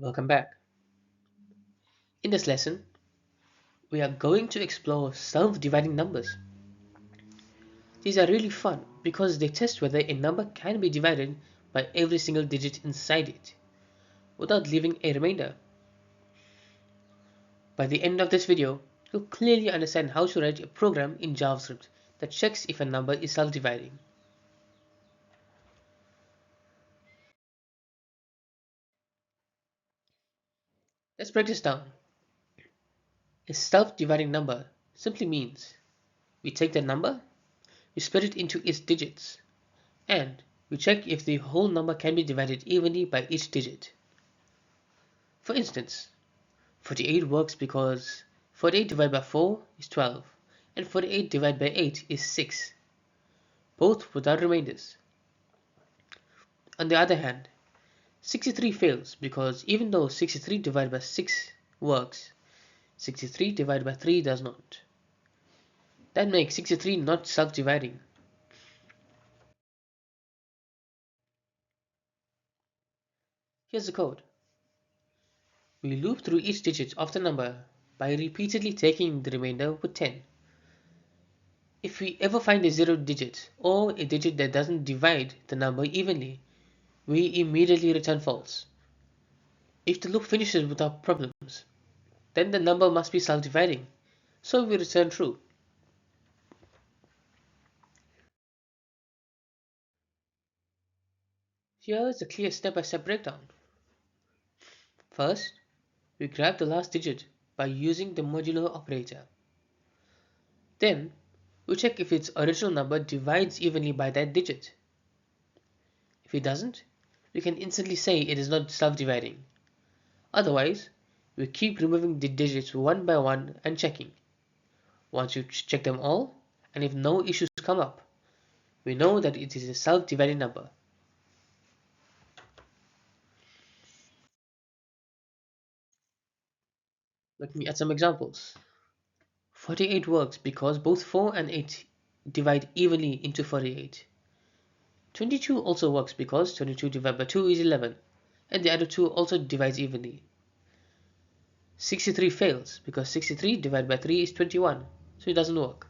Welcome back. In this lesson, we are going to explore self-dividing numbers. These are really fun because they test whether a number can be divided by every single digit inside it without leaving a remainder. By the end of this video, you'll clearly understand how to write a program in JavaScript that checks if a number is self-dividing. Let's break this down. A self-dividing number simply means we take the number, we split it into its digits, and we check if the whole number can be divided evenly by each digit. For instance, 48 works because 48 divided by 4 is 12 and 48 divided by 8 is 6, both without remainders. On the other hand, 63 fails because even though 63 divided by 6 works, 63 divided by 3 does not. That makes 63 not self-dividing. Here's the code. We loop through each digit of the number by repeatedly taking the remainder with 10. If we ever find a zero digit or a digit that doesn't divide the number evenly, we immediately return false. If the loop finishes without problems, then the number must be self-dividing, so we return true. Here is a clear step-by-step breakdown. First, we grab the last digit by using the modulo operator. Then, we check if its original number divides evenly by that digit. If it doesn't, we can instantly say it is not self-dividing. Otherwise, we keep removing the digits one by one and checking. Once you check them all, and if no issues come up, we know that it is a self-dividing number. Let me add some examples. 48 works because both 4 and 8 divide evenly into 48. 22 also works because 22 divided by 2 is 11, and the other two also divides evenly. 63 fails because 63 divided by 3 is 21, so it doesn't work.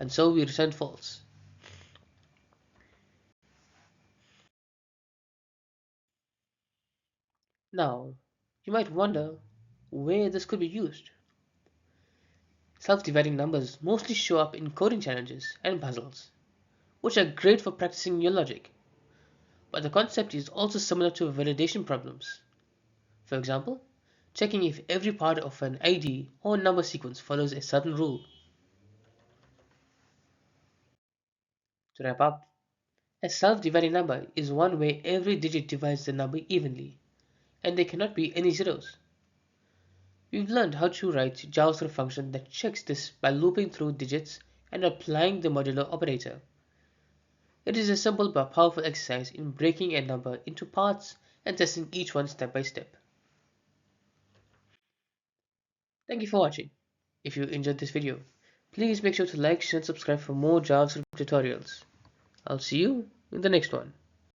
And so we return false. Now, you might wonder where this could be used. Self-dividing numbers mostly show up in coding challenges and puzzles, which are great for practicing your logic. But the concept is also similar to validation problems. For example, checking if every part of an ID or number sequence follows a certain rule. To wrap up, a self-dividing number is one where every digit divides the number evenly, and there cannot be any zeros. We've learned how to write a JavaScript function that checks this by looping through digits and applying the modulo operator. It is a simple but powerful exercise in breaking a number into parts and testing each one step by step. Thank you for watching. If you enjoyed this video, please make sure to like, share and subscribe for more JavaScript tutorials. I'll see you in the next one.